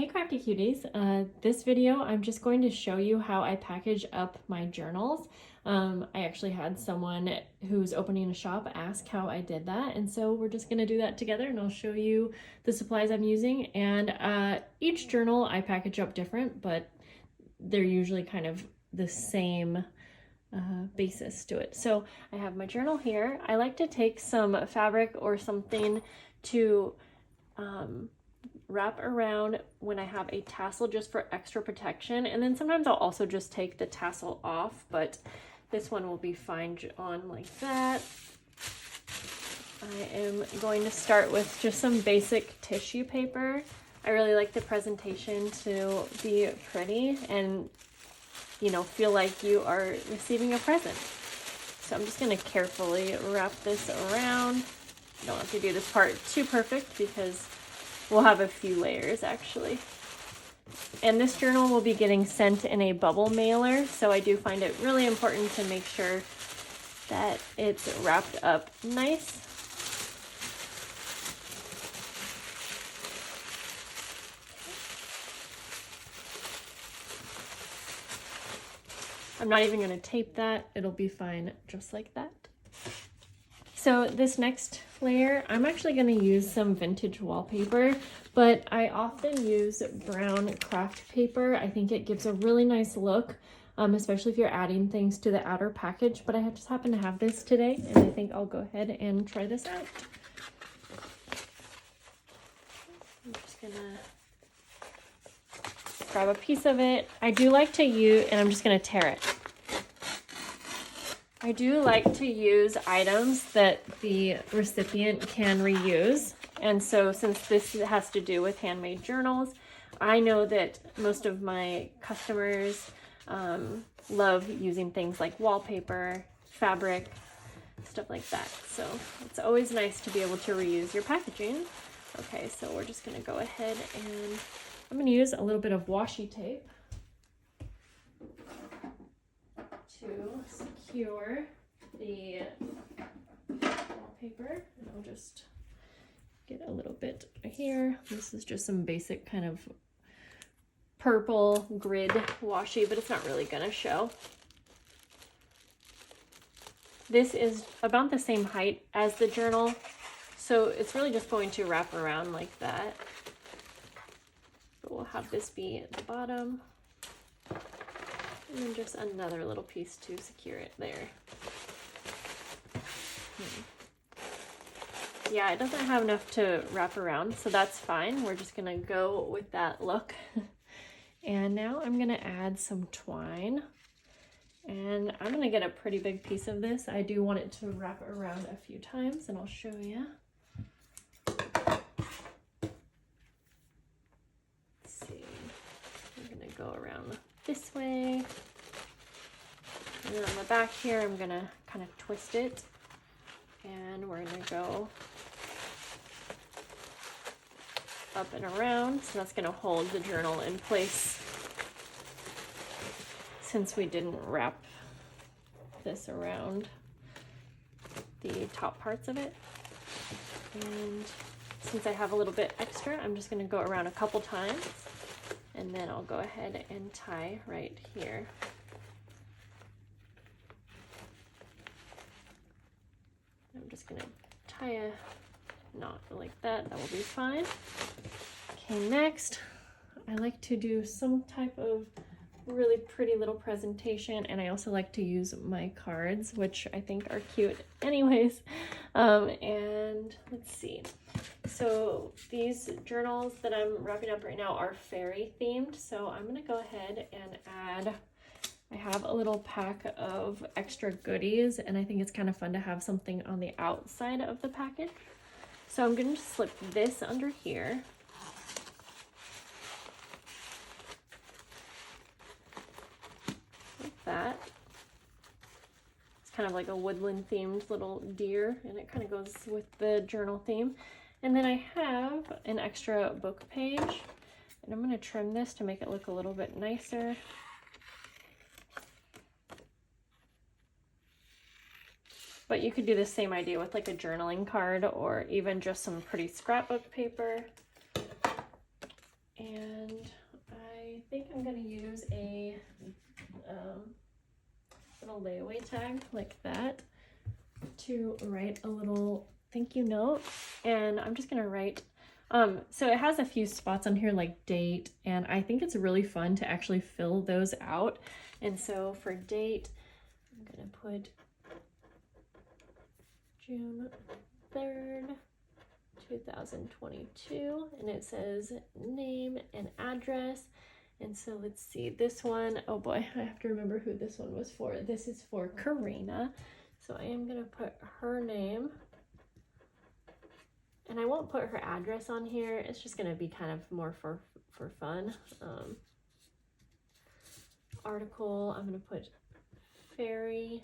Hey Crafty Cuties, this video I'm just going to show you how I package up my journals. I actually had someone who's opening a shop ask how I did that, and so we're just going to do that together, and I'll show you the supplies I'm using. And each journal I package up different, but they're usually kind of the same basis to it. So I have my journal here. I like to take some fabric or something to wrap around when I have a tassel just for extra protection, and then sometimes I'll also just take the tassel off, but this one will be fine on like that. I am going to start with just some basic tissue paper. I really like the presentation to be pretty and, you know, feel like you are receiving a present. So I'm just going to carefully wrap this around. You don't have to do this part too perfect because we'll have a few layers actually. And this journal will be getting sent in a bubble mailer, so I do find it really important to make sure that it's wrapped up nice. I'm not even going to tape that, it'll be fine just like that. So this next layer, I'm actually going to use some vintage wallpaper, but I often use brown craft paper. I think it gives a really nice look, especially if you're adding things to the outer package, but I just happen to have this today, and I think I'll go ahead and try this out. I'm just going to grab a piece of it. I do like to use, and I'm just going to tear it. I do like to use items that the recipient can reuse. And so since this has to do with handmade journals, I know that most of my customers love using things like wallpaper, fabric, stuff like that. So it's always nice to be able to reuse your packaging. Okay, so we're just gonna go ahead and I'm gonna use a little bit of washi tape to secure the wallpaper, and I'll just get a little bit here. This is just some basic kind of purple grid washi, but it's not really gonna show. This is about the same height as the journal, so it's really just going to wrap around like that. But we'll have this be at the bottom. And then just another little piece to secure it there. Yeah, it doesn't have enough to wrap around, so that's fine. We're just gonna go with that look. And now I'm gonna add some twine. And I'm gonna get a pretty big piece of this. I do want it to wrap around a few times, and I'll show you. Let's see. I'm gonna go around this way. And then on the back here, I'm gonna kind of twist it, and we're gonna go up and around. So that's gonna hold the journal in place since we didn't wrap this around the top parts of it. And since I have a little bit extra, I'm just gonna go around a couple times, and then I'll go ahead and tie right here. I'm just gonna tie a knot like that. That will be fine. Okay, next, I like to do some type of really pretty little presentation, and I also like to use my cards, which I think are cute anyways. And let's see. So these journals that I'm wrapping up right now are fairy themed, so I'm gonna go ahead and add, I have a little pack of extra goodies, and I think it's kind of fun to have something on the outside of the package. So I'm going to slip this under here. Like that. It's kind of like a woodland themed little deer, and it kind of goes with the journal theme. And then I have an extra book page, and I'm going to trim this to make it look a little bit nicer. But you could do the same idea with like a journaling card or even just some pretty scrapbook paper. And think I'm gonna use a little layaway tag like that to write a little thank you note. And I'm just gonna write, so it has a few spots on here like date, and I think it's really fun to actually fill those out. And so for date, I'm gonna put June 3rd, 2022, and it says name and address. And so let's see, this one, oh boy, I have to remember who this one was for. This is for Karina. So I am gonna put her name, and I won't put her address on here. It's just gonna be kind of more for fun. Article, I'm gonna put Fairy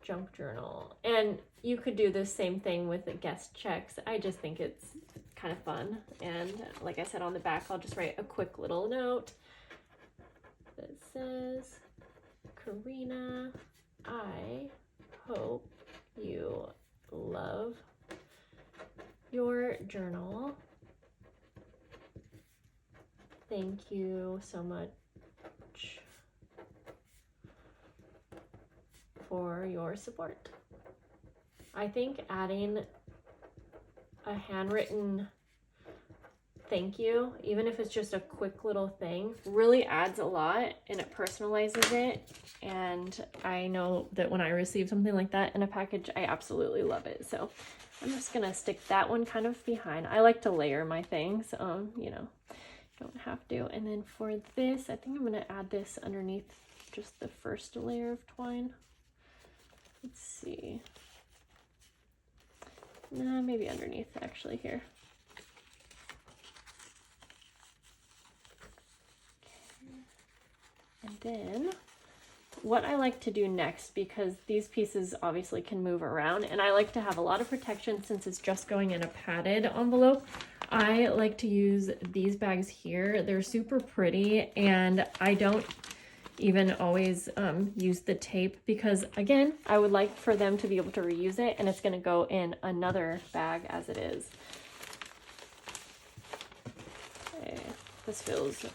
Junk Journal. And you could do the same thing with the guest checks. I just think it's kind of fun. And like I said, on the back, I'll just write a quick little note that says, Karina, I hope you love your journal. Thank you so much for your support. I think adding a handwritten thank you, even if it's just a quick little thing, really adds a lot, and it personalizes it. And I know that when I receive something like that in a package, I absolutely love it. So I'm just gonna stick that one kind of behind. I like to layer my things, you know, don't have to. And then for this, I think I'm gonna add this underneath just the first layer of twine. Let's see. Nah, maybe underneath actually here. And then what I like to do next, because these pieces obviously can move around, and I like to have a lot of protection since it's just going in a padded envelope, I like to use these bags here. They're super pretty, and I don't even always use the tape because, again, I would like for them to be able to reuse it, and it's going to go in another bag as it is. Okay, this feels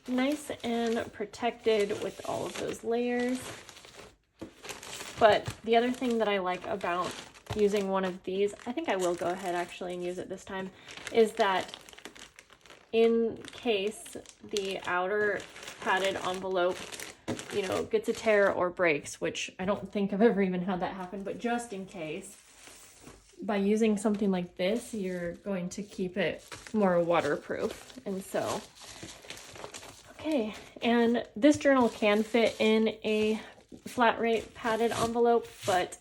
nice and protected with all of those layers. But the other thing that I like about using one of these, I think I will go ahead actually and use it this time, is that in case the outer padded envelope, you know, gets a tear or breaks, which I don't think I've ever even had that happen, but just in case, by using something like this, you're going to keep it more waterproof. And so, okay, and this journal can fit in a flat rate padded envelope, but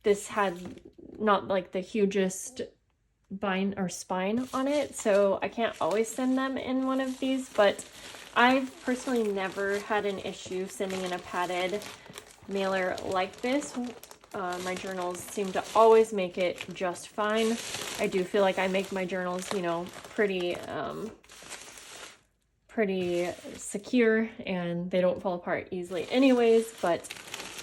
this had not like the hugest bind or spine on it, so I can't always send them in one of these, but I've personally never had an issue sending in a padded mailer like this. My journals seem to always make it just fine. I do feel like I make my journals, you know, pretty secure, and they don't fall apart easily anyways, but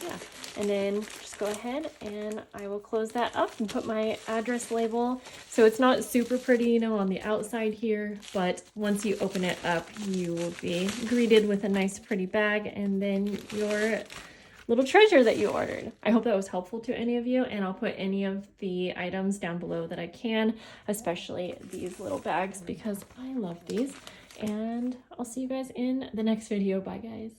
yeah. And then just go ahead and I will close that up and put my address label. So it's not super pretty, you know, on the outside here, but once you open it up, you will be greeted with a nice pretty bag and then your little treasure that you ordered. I hope that was helpful to any of you, and I'll put any of the items down below that I can, especially these little bags because I love these. And I'll see you guys in the next video. Bye guys.